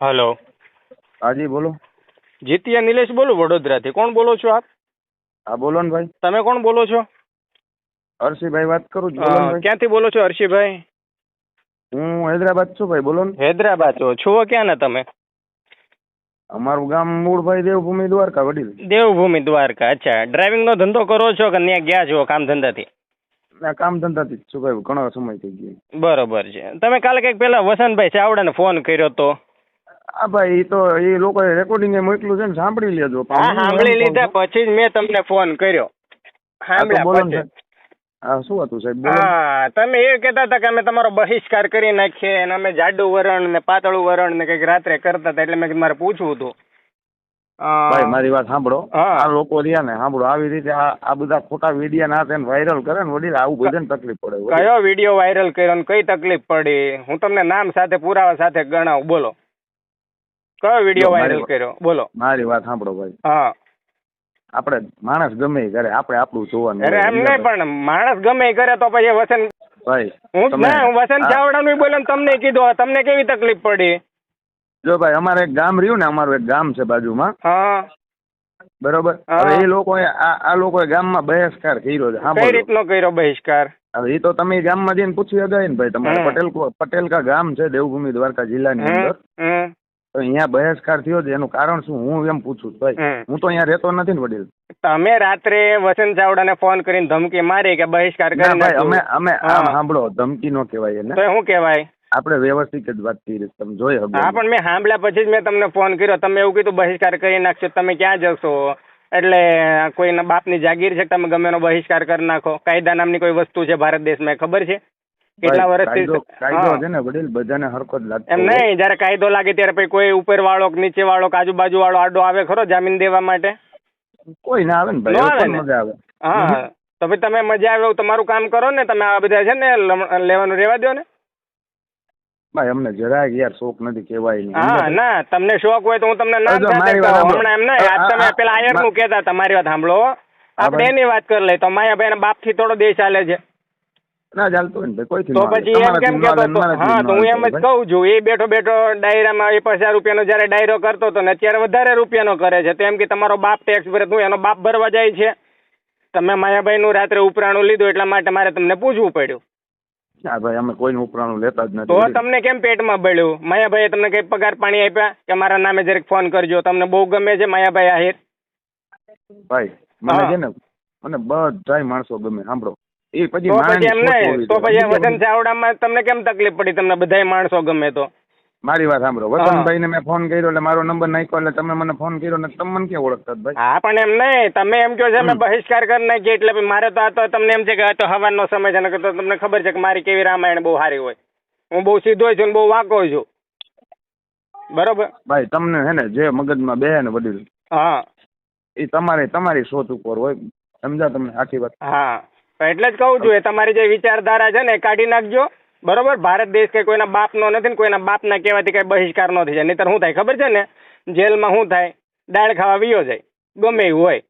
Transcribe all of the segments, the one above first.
Hello. હાજી બોલો. જીતિયા નિલેશ બોલું વડોદરાથી. કોણ બોલો છો આપ? હા બોલો ને ભાઈ. તમે કોણ બોલો છો? હર્ષિભાઈ વાત કરું છું. બોલો ને ભાઈ. ક્યાંથી બોલો છો હર્ષિભાઈ? હું હૈદરાબાદ છું ભાઈ. બોલો ને. હૈદરાબાદ છો ક્યાં ના તમે? અમારું ગામ મૂળ ભાઈ દેવભૂમિ દ્વારકા વડીલ. દેવભૂમિ દ્વારકા. અચ્છા, ડ્રાઇવિંગ નો ધંધો કરો છો કે ત્યાં ગયા છો કામ ધંધાથી? ના કામ ધંધાથી જ છું ભાઈ, ઘણો સમય થઈ ગયો. બરોબર છે. તમે કાલે કંઈક પેલા વસંતભાઈ ચાવડાને ફોન કર્યો તો? હા ભાઈ, એ તો એ લોકોએ રેકોર્ડિંગ એ મોકલું છે ને, સાંભળી લેજો. હા, સાંભળી લીધા પછી જ મેં તમને ફોન કર્યો. બોલો ને સાહેબ. હા શું હતું સાહેબ? બોલો. હા, તમે એ કહેતા હતા કે અમે તમારો બહિષ્કાર કરી નાખીએ અને અમે જાડું વરણ ને પાતળું વરણ ને કંઈક રાત્રે કરતા હતા, એટલે મેં કીધું મારે પૂછવું હતું. ભાઈ મારી વાત સાંભળો. હા. આ લોકો રહ્યા ને, સાંભળો, આવી રીતે આ બધા ખોટા વિડિયા ના તેને વાયરલ કરે ને વડીલ, આવું બધાને તકલીફ પડે. કયો વિડીયો વાયરલ કર્યો ને કઈ તકલીફ પડી? હું તમને નામ સાથે પુરાવા સાથે ગણાવું. બોલો, કયો વિડીયો વાયરલ કર્યો? બોલો. મારી વાત સાંભળો ભાઈ. હા, આપણે માણસ ગમે એ કરે, આપણે આપણું જોવાનું. અરે એમ નહીં, પણ માણસ ગમે એ કરે તો પછી વસંત ભાઈ હું વસંત ચાવડાનું બોલે તમને કીધું, તમને કેવી તકલીફ પડી? જો ભાઈ, અમારે એક ગામ રહ્યું ને, અમારું એક ગામ છે બાજુમાં. હા, બરોબર. હવે એ લોકોએ આ લોકોએ ગામમાં બહિષ્કાર કર્યો છે. કઈ રીતનો કર્યો બહિષ્કાર? હવે એ તો તમે ગામમાં જઈને પૂછી શકાય ને ભાઈ. તમારે પટેલ કા ગામ છે દેવભૂમિ દ્વારકા જિલ્લાની અંદર. તો અહીંયા બહિષ્કાર થયો છે, એનું કારણ શું હું એમ પૂછું છું ભાઈ. હું તો અહીંયા રહેતો નથી ને વડીલ. તમે રાત્રે વસંત ચાવડાને ફોન કરીને ધમકી મારી કે બહિષ્કાર કરી નાખો? અમે સાંભળો, ધમકી નો કહેવાય એને. તો શું કહેવાય? આપણે વ્યવસ્થિત જ વાત કરી, તમે જોઈ શકો. હા, પણ મેં સાંભળ્યા પછી જ મેં તમને ફોન કર્યો. તમે એવું કીધું બહિષ્કાર કરી નાખશો, તમે ક્યાં જશો? એટલે કોઈના બાપની જાગીર છે, તમે ગમે એનો બહિષ્કાર કરી નાખો? કાયદા નામની કોઈ વસ્તુ છે ભારત દેશમાં, ખબર છે? કેટલા વર્ષથી કાયદો છે ને વડીલ, બધાને હરકત લાગતો. એમ નહીં, જયારે કાયદો લાગે ત્યારે પછી કોઈ ઉપર વાળો નીચે વાળો આજુબાજુ વાળો આડો આવે ખરો જામીન દેવા માટે? કોઈ ના આવે ને ભાઈ, મજા આવે. હા, તો પછી તમે મજા આવે એવું તમારું કામ કરો ને. તમે આ બધા છે ને લેવાનું રેવા દો ને ભાઈ. અમને જરાય યાર શોખ નથી કહેવાય. હા ના, તમને શોખ હોય તો હું તમને નામ હમણાં એમ નહીં. આજ તમે પેલા આયર નું કહેતા, તમારી વાત સાંભળો. આપણે એની વાત કરી લઈએ તો માયાભાઈ ના બાપ થી થોડો દેશ ચાલે છે ના ચાલતો હોય ને કોઈ. તો પછી એમ કેમ કેતો? હા, તો હું એમ જ કહું છું, એ બેઠો બેઠો ડાયરામાં 50 રૂપિયાનો જયારે ડાયરો કરતો હતો ને અત્યારે વધારે રૂપિયાનો કરે છે. તો એમ કે તમારો બાપ ટેક્સ ભરે, તું એનો બાપ ભરવા જાય છે. તમે માયાભાઈ નું રાત્રે ઉપરાણું લીધું એટલા માટે મારે તમને પૂછવું પડ્યું. હા ભાઈ, અમે કોઈનું ઉપરાણું લેતા જ નથી. તો તમને કેમ પેટમાં બળ્યું? માયાભાઈએ તમને કઈ પગાર પાણી આપ્યા કે મારા નામે જરીક ફોન કરજો? તમને બહુ ગમે છે માયાભાઈ આહિર? ભાઈ મને છે ને, મને બધાય માણસો ગમે. સાંભળો, એ પછી એમ નહીં, તો પછી વસંત ચાવડામાં તમને કેમ તકલીફ પડી? તમને બધાય માણસો ગમે તો? મારી વાત સાંભળો, વસંતભાઈ ને મેં ફોન કર્યો એટલે મારો નંબર નાખ્યો, એટલે તમે મને ફોન કર્યો ને તમે મને ક્યાં ઓળખતા ભાઈ? હા, પણ એમ નહીં, તમે એમ કહો છો અમે બહિષ્કાર કરી નાખીએ એટલે મારે તો આ તો તમને એમ છે કે આ તો હવાનો સમય છે ને, તો તમને ખબર છે કે મારી કેવી રામાયણ બહુ સારી હોય. હું બહુ સીધો છું ને બહુ વાંકો છું, બરોબર? ભાઈ તમને હે ને જે મગજમાં બે ને વડીલ, હા, એ તમારી સોચ ઉપર હોય, સમજા તમને આખી વાત? હા, એટલે જ કહું છું, એ તમારી જે વિચારધારા છે ને એ કાઢી નાખજો, બરોબર? ભારત દેશ કઈ કોઈના બાપનો નથી ને કોઈના બાપના કહેવાથી કઈ બહિષ્કાર ન થઈ જાય. નહીતર શું થાય ખબર છે ને? જેલમાં શું થાય? દાળ ખાવા વિયો જાય, ગમે એવું હોય,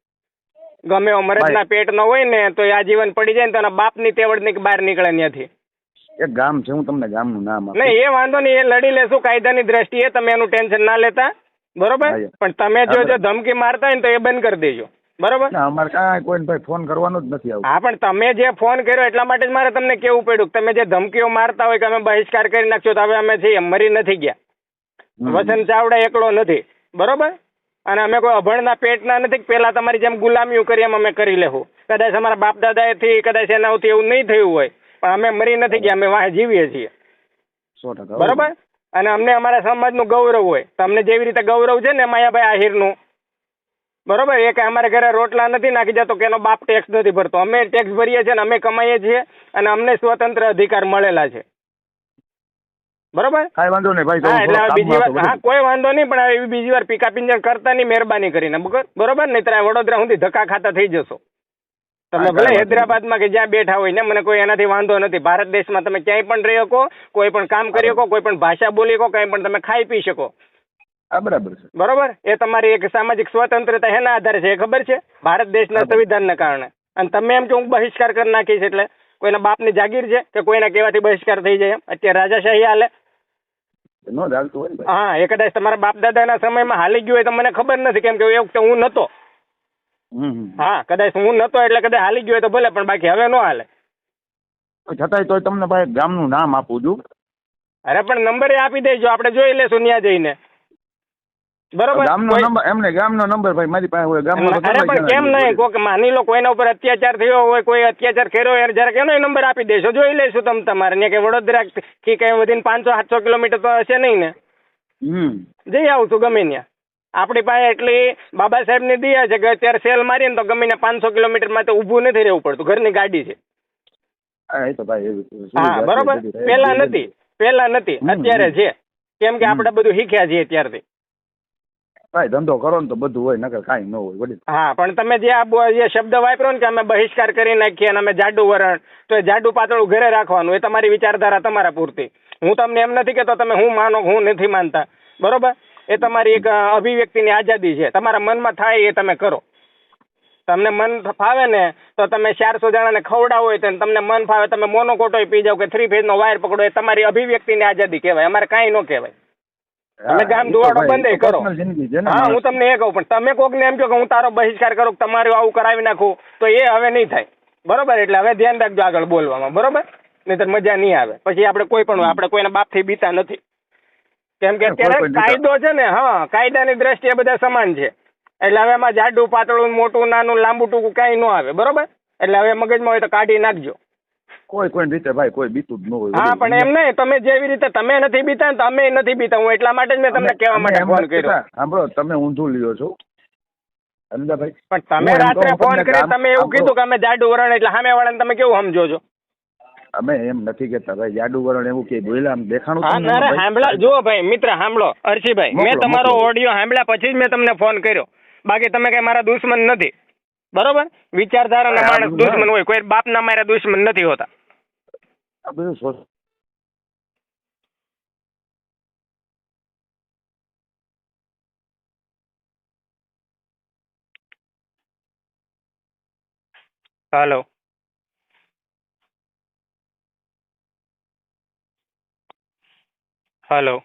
ગમે એવો મરદના પેટ ન હોય ને તો એ આજીવન પડી જાય ને તો એના બાપની તેવડની બહાર નીકળે ત્યાંથી. એક ગામ છે, હું તમને ગામનું નામ આપું. નહીં, એ વાંધો નહીં, એ લડી લેશું કાયદાની દ્રષ્ટિએ, તમે એનું ટેન્શન ના લેતા, બરોબર? પણ તમે જો ધમકી મારતા હોય ને તો એ બંધ કરી દેજો, બરોબર? અમારે કાંઈ કોઈ ભાઈ ફોન કરવાનો જ નથી આવતો. હા, પણ તમે જે ફોન કર્યો એટલા માટે જ મારે તમને કેવું પડ્યું. તમે જે ધમકીઓ મારતા હોય કે અમે બહિષ્કાર કરી નાખશો, તો હવે અમે છીએ મરી નથી ગયા. વસંત ચાવડા એકલો નથી, બરોબર? અને અમે કોઈ અભણના પેટના નથી. પેલા તમારી જેમ ગુલામીઓ કરી એમ અમે કરી લેવું. કદાચ અમારા બાપ દાદાથી કદાચ એનાથી એવું નહીં થયું હોય, પણ અમે મરી નથી ગયા, અમે વાહ જીવીએ છીએ, 100%. બરોબર? અને અમને અમારા સમાજનું ગૌરવ હોય. તમને જેવી રીતે ગૌરવ છે ને માયાભાઈ આહિરનું, બરોબર? એ કઈ અમારે ઘરે રોટલા નથી નાખી જતો કે એનો બાપ ટેક્સ નથી ભરતો. અમે ટેક્સ ભરીએ છીએ ને અમે કમાઈએ છીએ અને અમને સ્વતંત્ર અધિકાર મળેલા છે, બરોબર? કાંઈ વાંધો નહીં ભાઈ. હા, એટલે બીજી વાર, હા કોઈ વાંધો નહીં, પણ એવી બીજી વાર પીકા પિંજણ કરતા નહીં, મહેરબાની કરીને, બરોબર? નહીં તો વડોદરા સુધી ધક્કા ખાતા થઈ જશો તમે. ભલે હૈદરાબાદમાં કે જ્યાં બેઠા હોય ને, મને કોઈ એનાથી વાંધો નથી. ભારત દેશમાં તમે ક્યાંય પણ રહી શકો, કોઈ પણ કામ કરી શકો, કોઈ પણ ભાષા બોલી શકો, કંઈ પણ તમે ખાઈ પી શકો, બરાબર છે, બરોબર? એ તમારી એક સામાજિક સ્વતંત્રતા એના આધારે છે, ખબર છે? ભારત દેશના સંવિધાનના કારણે. અને તમે એમ કે હું બહિષ્કાર કરી નાખીશ એટલે કોઈના બાપની જાગીર છે કે કોઈના કહેવાથી બહિષ્કાર થઈ જાય? એમ અત્યારે રાજાશાહી હાલે. ન જ હાલતું હોય ને ભાઈ. હા, એ કદાચ તમારા બાપ દાદાના સમયમાં હાલી ગયું હોય તો મને ખબર નથી, કેમ કે એ વખતે હું નતો. હા, કદાચ હું નતો એટલે કદાચ હાલી ગયો હોય તો ભલે, પણ બાકી હવે ન હાલે. છતાંય તોય તમને ભાઈ ગામનું નામ આપું છું. અરે પણ નંબર આપી દેજો, આપણે જોઈ લેશું ત્યાં જઈને. બરોબર. ગામનો નંબર એમને ગામનો નંબર ભાઈ મારી પાસે હોય ગામમાં. અરે પણ કેમ નહીં, કોઈ માની લો કોઈના ઉપર અત્યાચાર થયો હોય, કોઈ અત્યાચાર કર્યો હોય, જરાક એનો નંબર આપી દેશો, જોઈ લેશું તમારે ને કે વડોદરા થી કઈ વધીને 500-700 કિલોમીટર તો હશે નહીં ને. જઈ આવું છું ગમે ત્યાં. આપણી પાસે એટલી બાબા સાહેબ ની દયા છે કે અત્યારે સેલ મારીએ ને તો ગમે ત્યાં 500 કિલોમીટર માં તો ઊભું નથી રહેવું પડતું, ઘરની ગાડી છે. હા બરોબર. પેલા નથી અત્યારે છે, કેમ કે આપણે બધું શીખ્યા છીએ ત્યારથી. ભાઈ ધંધો કરો ને તો બધું હોય, નકર કાંઈ ન હોય વડીલ. હા, પણ તમે જે શબ્દ વાપરો ને કે અમે બહિષ્કાર કરી નાખીએ અને અમે જાડુ વરણ, તો એ જાડુ પાતળું ઘરે રાખવાનું, એ તમારી વિચારધારા તમારા પૂરતી. હું તમને એમ નથી કહેતો તમે હું માનો હું નથી માનતા, બરોબર. એ તમારી એક અભિવ્યક્તિની આઝાદી છે, તમારા મનમાં થાય એ તમે કરો. તમને મન ફાવે ને તો તમે 400 જણાને ખવડાવો હોય તો તમને મન ફાવે તમે મોનોકોટો પી જાવ કે 3 ફેઝ નો વાયર પકડો, એ તમારી અભિવ્યક્તિની આઝાદી કહેવાય, અમારે કાંઈ ન કહેવાય. તમે ગામ દુવાડો બંધ કરો. હા, હું તમને એ કહું, પણ તમે કોક ને એમ કહો કે હું તારો બહિષ્કાર કરું, તમારું આવું કરાવી નાખું, તો એ હવે નહીં થાય, બરોબર. એટલે હવે ધ્યાન રાખજો આગળ બોલવામાં, બરોબર. નહીંતર મજા નહીં આવે. પછી આપણે કોઈ પણ આપણે કોઈના બાપથી બીતા નથી, કેમ કે અત્યારે કાયદો છે ને, હા, કાયદાની દ્રષ્ટિએ બધા સમાન છે. એટલે હવે એમાં જાડું પાતળું મોટું નાનું લાંબુ ટૂંકું કાંઈ ન આવે, બરોબર. એટલે હવે મગજમાં હોય તો કાઢી નાખજો. કોઈ રીતે ભાઈ કોઈ બીતું જ ન હોય. હા, પણ એમ નહીં, તમે જેવી રીતે તમે નથી બીતા ને અમે નથી બીતા, હું એટલા માટે જ મેં તમને કહેવા માટે ફોન કર્યો. સાંભળો, તમે ઊંધું લ્યો છો અમદાભાઈ. પણ તમે રાત્રે ફોન કરી તમે એવું કીધું કે અમે જાડુ વરણ, એટલે સામે વાળાને તમે કેવું સમજો છો? અમે એમ નથી કેતા ભાઈ જાડુ વરણ એવું કે બોલ્યા આમ દેખાણું. હા, સાંભળા જુઓ ભાઈ મિત્ર, સાંભળો અરશીભાઈ, મેં તમારો ઓડિયો સાંભળ્યા પછી જ મેં તમને ફોન કર્યો, બાકી તમે કઈ મારા દુશ્મન નથી, બરોબર. વિચારધારાના માણસ દુશ્મન હોય, કોઈ બાપના મારા દુશ્મન નથી હોતા. હાલો. હાલો.